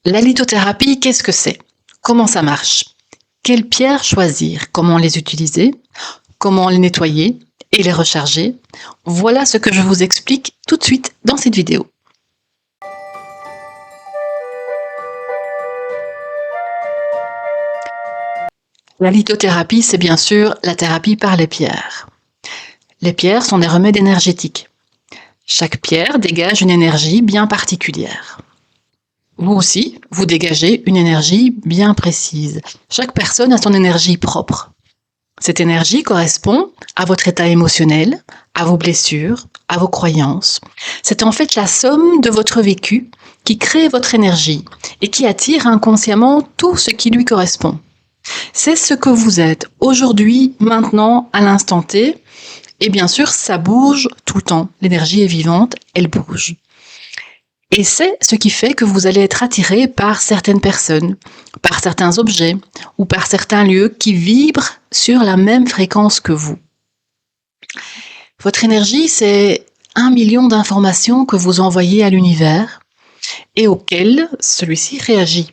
La lithothérapie, qu'est-ce que c'est? Comment ça marche? Quelles pierres choisir? Comment les utiliser? Comment les nettoyer et les recharger? Voilà ce que je vous explique tout de suite dans cette vidéo. La lithothérapie, c'est bien sûr la thérapie par les pierres. Les pierres sont des remèdes énergétiques. Chaque pierre dégage une énergie bien particulière. Vous aussi, vous dégagez une énergie bien précise. Chaque personne a son énergie propre. Cette énergie correspond à votre état émotionnel, à vos blessures, à vos croyances. C'est en fait la somme de votre vécu qui crée votre énergie et qui attire inconsciemment tout ce qui lui correspond. C'est ce que vous êtes aujourd'hui, maintenant, à l'instant T. Et bien sûr, ça bouge tout le temps. L'énergie est vivante, elle bouge. Et c'est ce qui fait que vous allez être attiré par certaines personnes, par certains objets ou par certains lieux qui vibrent sur la même fréquence que vous. Votre énergie, c'est 1 million d'informations que vous envoyez à l'univers et auxquelles celui-ci réagit.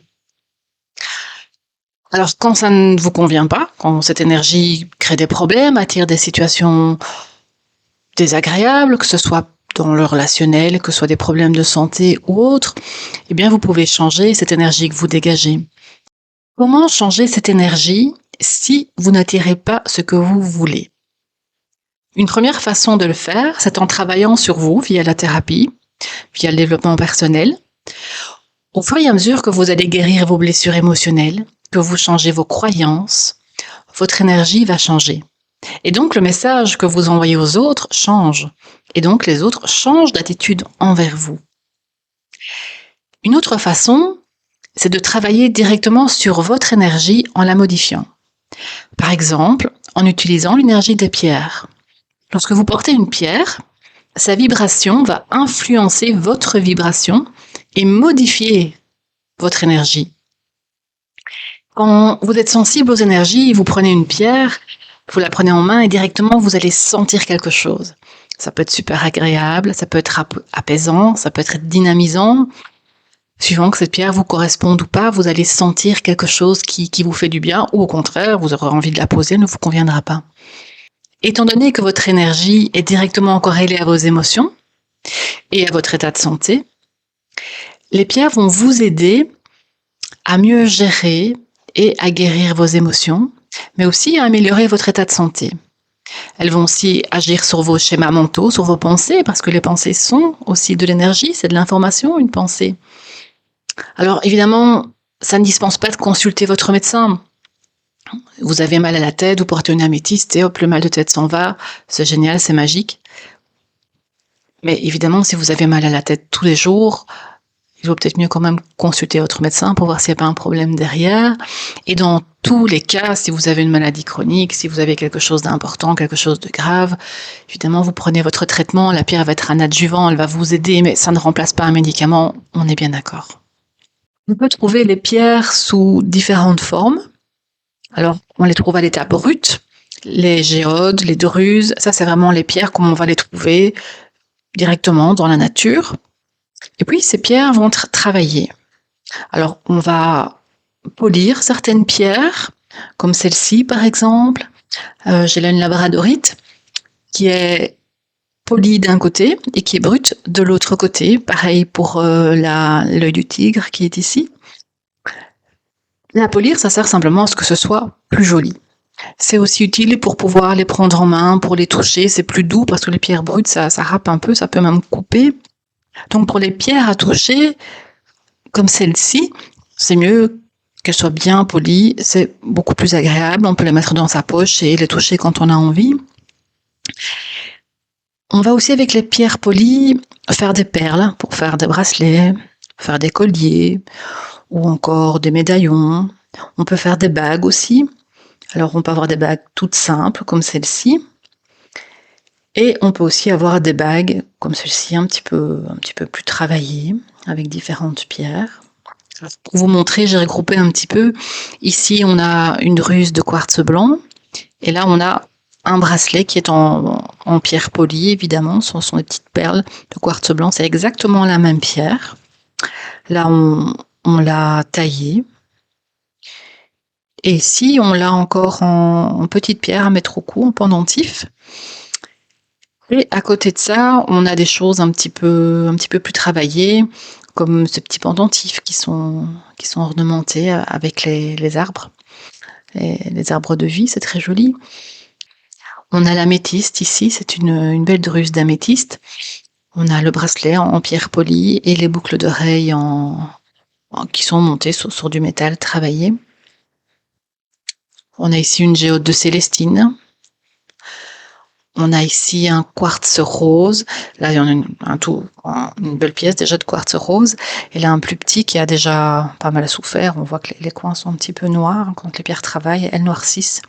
Alors, quand ça ne vous convient pas, quand cette énergie crée des problèmes, attire des situations désagréables, que ce soit dans le relationnel, que ce soit des problèmes de santé ou autres, eh bien, vous pouvez changer cette énergie que vous dégagez. Comment changer cette énergie si vous n'attirez pas ce que vous voulez? Une première façon de le faire, c'est en travaillant sur vous via la thérapie, via le développement personnel. Au fur et à mesure que vous allez guérir vos blessures émotionnelles, que vous changez vos croyances, votre énergie va changer. Et donc, le message que vous envoyez aux autres change. Et donc, les autres changent d'attitude envers vous. Une autre façon, c'est de travailler directement sur votre énergie en la modifiant. Par exemple, en utilisant l'énergie des pierres. Lorsque vous portez une pierre, sa vibration va influencer votre vibration et modifier votre énergie. Quand vous êtes sensible aux énergies, vous prenez une pierre, vous la prenez en main et directement vous allez sentir quelque chose. Ça peut être super agréable, ça peut être apaisant, ça peut être dynamisant. Suivant que cette pierre vous corresponde ou pas, vous allez sentir quelque chose qui vous fait du bien ou au contraire, vous aurez envie de la poser, elle ne vous conviendra pas. Étant donné que votre énergie est directement corrélée à vos émotions et à votre état de santé, les pierres vont vous aider à mieux gérer et à guérir vos émotions, mais aussi à améliorer votre état de santé. Elles vont aussi agir sur vos schémas mentaux, sur vos pensées, parce que les pensées sont aussi de l'énergie, c'est de l'information, une pensée. Alors évidemment, ça ne dispense pas de consulter votre médecin. Vous avez mal à la tête, vous portez une améthyste et hop, le mal de tête s'en va, c'est génial, c'est magique. Mais évidemment, si vous avez mal à la tête tous les jours, il vaut peut-être mieux quand même consulter votre médecin pour voir s'il n'y a pas un problème derrière. Et dans tous les cas, si vous avez une maladie chronique, si vous avez quelque chose d'important, quelque chose de grave, évidemment, vous prenez votre traitement, la pierre va être un adjuvant, elle va vous aider, mais ça ne remplace pas un médicament, on est bien d'accord. On peut trouver les pierres sous différentes formes. Alors, on les trouve à l'état brut, les géodes, les druses, ça c'est vraiment les pierres comme on va les trouver directement dans la nature. Et puis, ces pierres vont être travaillées. Alors, on va polir certaines pierres, comme celle-ci par exemple. J'ai là une labradorite qui est polie d'un côté et qui est brute de l'autre côté. Pareil pour l'œil du tigre qui est ici. La polir, ça sert simplement à ce que ce soit plus joli. C'est aussi utile pour pouvoir les prendre en main, pour les toucher. C'est plus doux parce que les pierres brutes, ça râpe un peu, ça peut même couper. Donc pour les pierres à toucher, comme celle-ci, c'est mieux qu'elles soient bien polies, c'est beaucoup plus agréable, on peut les mettre dans sa poche et les toucher quand on a envie. On va aussi avec les pierres polies faire des perles pour faire des bracelets, faire des colliers ou encore des médaillons. On peut faire des bagues aussi. Alors on peut avoir des bagues toutes simples comme celle-ci. Et on peut aussi avoir des bagues comme celle-ci, un petit peu plus travaillées, avec différentes pierres. Alors, pour vous montrer, j'ai regroupé un petit peu. Ici, on a une ruse de quartz blanc. Et là, on a un bracelet qui est en pierre polie, évidemment. Ce sont des petites perles de quartz blanc. C'est exactement la même pierre. Là, on l'a taillée. Et ici, on l'a encore en petite pierre à mettre au cou, en pendentif. Et à côté de ça, on a des choses un petit peu plus travaillées, comme ces petits pendentifs qui sont ornementés avec les arbres, les arbres de vie, c'est très joli. On a l'améthyste ici, c'est une belle druse d'améthyste. On a le bracelet en pierre polie et les boucles d'oreilles qui sont montées sur du métal travaillé. On a ici une géode de Célestine. On a ici un quartz rose. Là, il y en a une belle pièce déjà de quartz rose. Et là, un plus petit qui a déjà pas mal souffert. On voit que les coins sont un petit peu noirs. Quand les pierres travaillent, elles noircissent.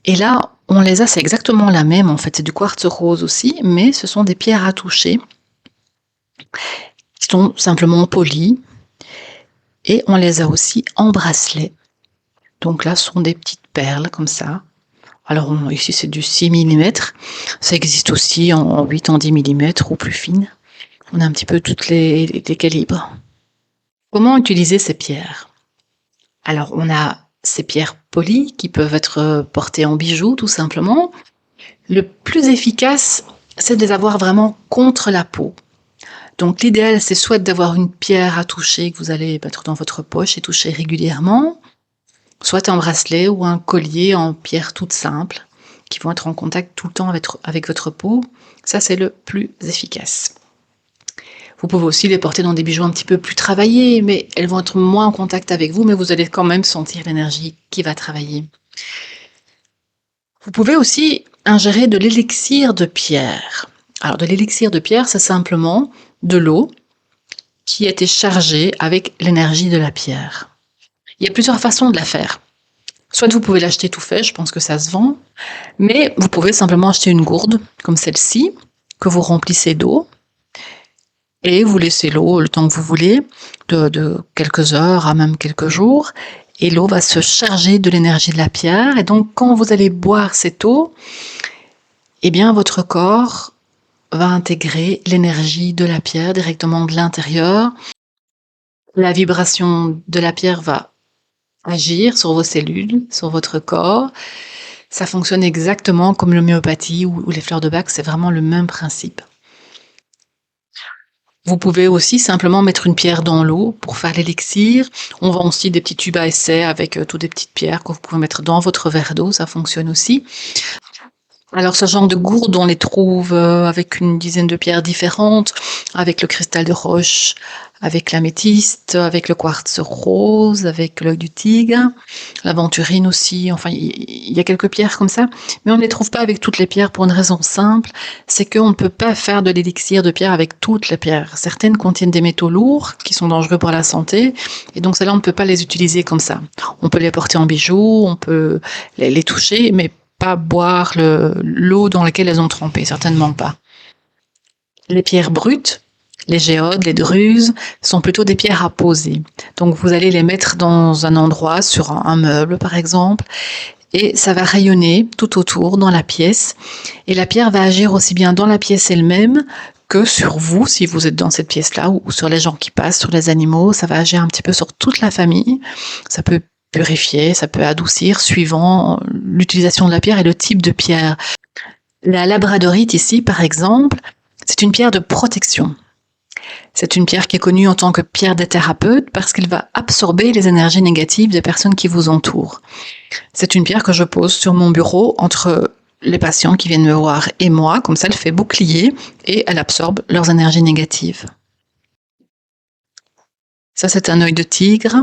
Et là, on les a, c'est exactement la même. En fait, c'est du quartz rose aussi, mais ce sont des pierres à toucher qui sont simplement polies. Et on les a aussi en bracelet. Donc là, ce sont des petites perles comme ça. Alors ici, c'est du 6 mm. Ça existe aussi en 8, en 10 mm ou plus fine. On a un petit peu tous les calibres. Comment utiliser ces pierres? Alors, on a ces pierres polies qui peuvent être portées en bijoux, tout simplement. Le plus efficace, c'est de les avoir vraiment contre la peau. Donc, l'idéal, c'est soit d'avoir une pierre à toucher que vous allez mettre dans votre poche et toucher régulièrement, soit un bracelet ou un collier en pierre toute simple, qui vont être en contact tout le temps avec votre peau. Ça, c'est le plus efficace. Vous pouvez aussi les porter dans des bijoux un petit peu plus travaillés, mais elles vont être moins en contact avec vous, mais vous allez quand même sentir l'énergie qui va travailler. Vous pouvez aussi ingérer de l'élixir de pierre. Alors, de l'élixir de pierre, c'est simplement de l'eau qui a été chargée avec l'énergie de la pierre. Il y a plusieurs façons de la faire. Soit vous pouvez l'acheter tout fait, je pense que ça se vend, mais vous pouvez simplement acheter une gourde comme celle-ci, que vous remplissez d'eau, et vous laissez l'eau le temps que vous voulez, de quelques heures à même quelques jours, et l'eau va se charger de l'énergie de la pierre, et donc quand vous allez boire cette eau, eh bien votre corps va intégrer l'énergie de la pierre directement de l'intérieur. La vibration de la pierre va agir sur vos cellules, sur votre corps. Ça fonctionne exactement comme l'homéopathie ou les fleurs de Bach, c'est vraiment le même principe. Vous pouvez aussi simplement mettre une pierre dans l'eau pour faire l'élixir. On vend aussi des petits tubes à essai avec toutes des petites pierres que vous pouvez mettre dans votre verre d'eau, ça fonctionne aussi. Alors ce genre de gourde, on les trouve avec une dizaine de pierres différentes, avec le cristal de roche, avec l'améthyste, avec le quartz rose, avec l'œil du tigre, l'aventurine aussi, enfin il y a quelques pierres comme ça, mais on ne les trouve pas avec toutes les pierres pour une raison simple, c'est qu'on ne peut pas faire de l'élixir de pierre avec toutes les pierres. Certaines contiennent des métaux lourds qui sont dangereux pour la santé, et donc celles-là on ne peut pas les utiliser comme ça. On peut les porter en bijoux, on peut les toucher, mais pas boire l'eau dans laquelle elles ont trempé, certainement pas. Les pierres brutes, les géodes, les druses, sont plutôt des pierres à poser. Donc vous allez les mettre dans un endroit, sur un meuble par exemple, et ça va rayonner tout autour dans la pièce. Et la pierre va agir aussi bien dans la pièce elle-même que sur vous, si vous êtes dans cette pièce-là, ou sur les gens qui passent, sur les animaux. Ça va agir un petit peu sur toute la famille. Ça peut purifier, ça peut adoucir, suivant l'utilisation de la pierre et le type de pierre. La labradorite ici, par exemple, c'est une pierre de protection. C'est une pierre qui est connue en tant que pierre des thérapeutes parce qu'elle va absorber les énergies négatives des personnes qui vous entourent. C'est une pierre que je pose sur mon bureau entre les patients qui viennent me voir et moi, comme ça elle fait bouclier et elle absorbe leurs énergies négatives. Ça, c'est un œil de tigre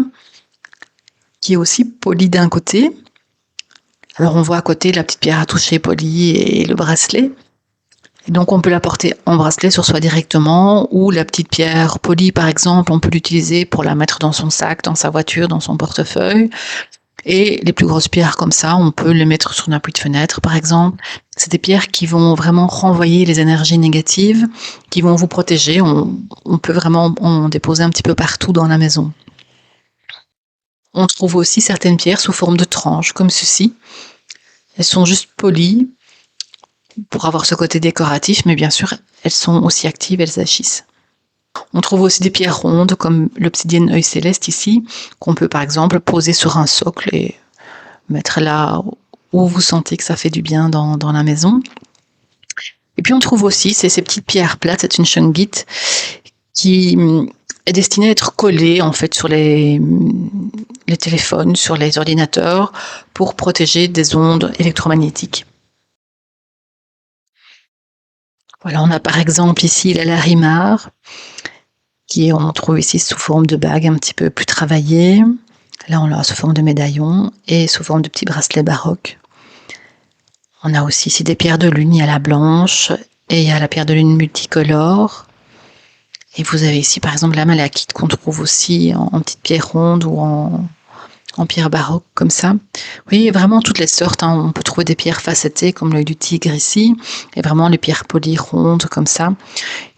qui est aussi poli d'un côté. Alors on voit à côté la petite pierre à toucher polie et le bracelet. Et donc on peut la porter en bracelet sur soi directement, ou la petite pierre polie par exemple, on peut l'utiliser pour la mettre dans son sac, dans sa voiture, dans son portefeuille. Et les plus grosses pierres comme ça, on peut les mettre sur un appui de fenêtre par exemple. C'est des pierres qui vont vraiment renvoyer les énergies négatives, qui vont vous protéger. On peut vraiment en déposer un petit peu partout dans la maison. On trouve aussi certaines pierres sous forme de tranches, comme ceci. Elles sont juste polies pour avoir ce côté décoratif, mais bien sûr, elles sont aussi actives, elles agissent. On trouve aussi des pierres rondes comme l'obsidienne œil céleste ici, qu'on peut par exemple poser sur un socle et mettre là où vous sentez que ça fait du bien dans la maison. Et puis on trouve aussi ces petites pierres plates, c'est une shungite qui est destinée à être collée en fait sur les téléphones, sur les ordinateurs pour protéger des ondes électromagnétiques. Voilà, on a par exemple ici la larimar, on trouve ici sous forme de bague un petit peu plus travaillée. Là, on l'a sous forme de médaillon et sous forme de petits bracelets baroques. On a aussi ici des pierres de lune, il y a la blanche et il y a la pierre de lune multicolore. Et vous avez ici par exemple la malachite qu'on trouve aussi en petites pierres rondes ou en pierre baroque comme ça. Oui, vraiment toutes les sortes, hein. On peut trouver des pierres facettées comme l'œil du tigre ici, et vraiment les pierres polies rondes comme ça.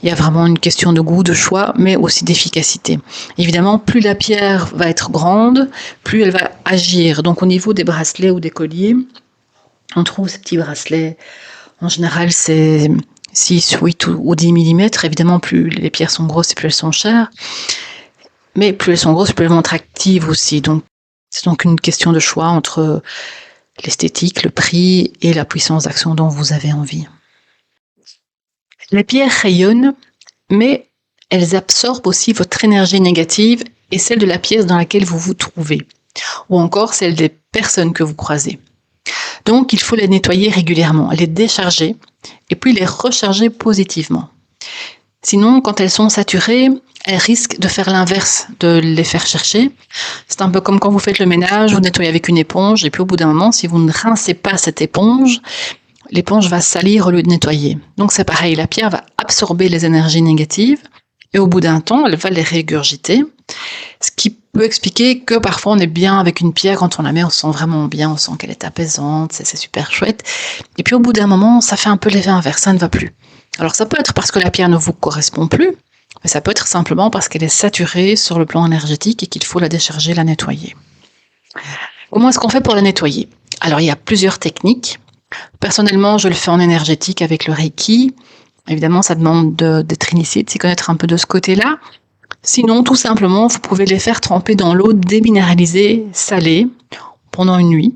Il y a vraiment une question de goût, de choix, mais aussi d'efficacité. Évidemment, plus la pierre va être grande, plus elle va agir. Donc au niveau des bracelets ou des colliers, on trouve ces petits bracelets. En général, c'est 6, 8 ou 10 mm. Évidemment, plus les pierres sont grosses et plus elles sont chères. Mais plus elles sont grosses, plus elles vont être actives aussi. Donc, c'est donc une question de choix entre l'esthétique, le prix et la puissance d'action dont vous avez envie. Les pierres rayonnent, mais elles absorbent aussi votre énergie négative et celle de la pièce dans laquelle vous vous trouvez, ou encore celle des personnes que vous croisez. Donc, il faut les nettoyer régulièrement, les décharger et puis les recharger positivement. Sinon, quand elles sont saturées, elles risquent de faire l'inverse, de les faire chercher. C'est un peu comme quand vous faites le ménage, vous nettoyez avec une éponge, et puis au bout d'un moment, si vous ne rincez pas cette éponge, l'éponge va salir au lieu de nettoyer. Donc c'est pareil, la pierre va absorber les énergies négatives, et au bout d'un temps, elle va les régurgiter, ce qui peut expliquer que parfois on est bien avec une pierre, quand on la met, on se sent vraiment bien, on sent qu'elle est apaisante, c'est super chouette, et puis au bout d'un moment, ça fait un peu l'effet inverse, ça ne va plus. Alors ça peut être parce que la pierre ne vous correspond plus, mais ça peut être simplement parce qu'elle est saturée sur le plan énergétique et qu'il faut la décharger, la nettoyer. Comment est-ce qu'on fait pour la nettoyer? Alors il y a plusieurs techniques. Personnellement, je le fais en énergétique avec le Reiki. Évidemment, ça demande d'être initié, de s'y connaître un peu de ce côté-là. Sinon, tout simplement, vous pouvez les faire tremper dans l'eau déminéralisée, salée, pendant une nuit.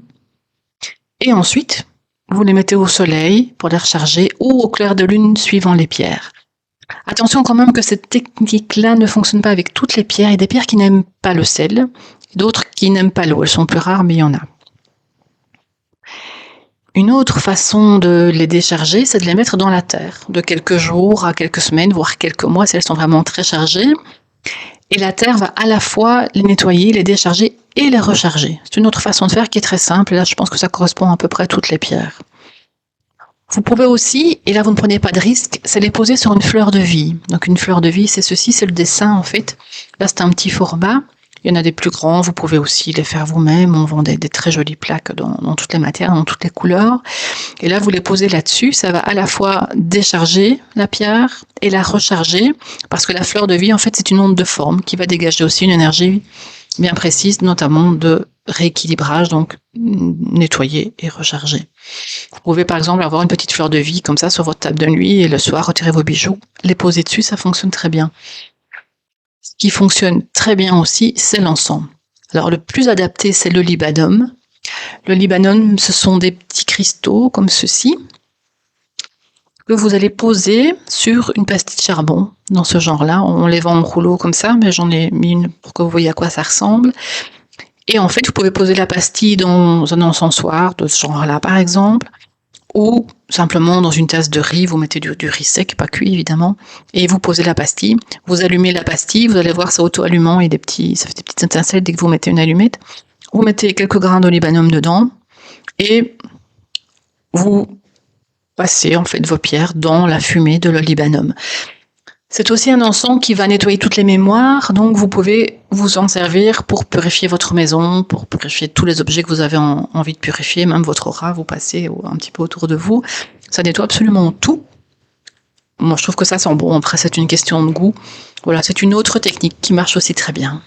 Et ensuite, vous les mettez au soleil pour les recharger ou au clair de lune suivant les pierres. Attention quand même que cette technique-là ne fonctionne pas avec toutes les pierres. Il y a des pierres qui n'aiment pas le sel, d'autres qui n'aiment pas l'eau. Elles sont plus rares, mais il y en a. Une autre façon de les décharger, c'est de les mettre dans la terre, de quelques jours à quelques semaines, voire quelques mois, si elles sont vraiment très chargées. Et la terre va à la fois les nettoyer, les décharger et les recharger. C'est une autre façon de faire qui est très simple. Et là, je pense que ça correspond à peu près à toutes les pierres. Vous pouvez aussi, et là vous ne prenez pas de risque, c'est les poser sur une fleur de vie. Donc une fleur de vie, c'est ceci, c'est le dessin en fait. Là c'est un petit format, il y en a des plus grands, vous pouvez aussi les faire vous-même, on vend des très jolies plaques dans toutes les matières, dans toutes les couleurs. Et là vous les posez là-dessus, ça va à la fois décharger la pierre et la recharger, parce que la fleur de vie en fait c'est une onde de forme qui va dégager aussi une énergie bien précise, notamment de rééquilibrage, donc nettoyer et recharger. Vous pouvez par exemple avoir une petite fleur de vie comme ça sur votre table de nuit et le soir retirer vos bijoux, les poser dessus, ça fonctionne très bien. Ce qui fonctionne très bien aussi, c'est l'encens. Alors le plus adapté, c'est le libanum. Le libanum, ce sont des petits cristaux comme ceci que vous allez poser sur une pastille de charbon dans ce genre-là. On les vend en rouleau comme ça, mais j'en ai mis une pour que vous voyez à quoi ça ressemble. Et en fait, vous pouvez poser la pastille dans un encensoir de ce genre-là, par exemple, ou simplement dans une tasse de riz, vous mettez du riz sec, pas cuit évidemment, et vous posez la pastille. Vous allumez la pastille, vous allez voir, c'est auto-allumant et ça fait des petites étincelles dès que vous mettez une allumette. Vous mettez quelques grains d'olibanum dedans et vous passez en fait vos pierres dans la fumée de l'olibanum. C'est aussi un encens qui va nettoyer toutes les mémoires, donc vous pouvez vous en servir pour purifier votre maison, pour purifier tous les objets que vous avez envie de purifier, même votre aura, vous passez un petit peu autour de vous. Ça nettoie absolument tout. Moi, je trouve que ça sent bon. Après, c'est une question de goût. Voilà, c'est une autre technique qui marche aussi très bien.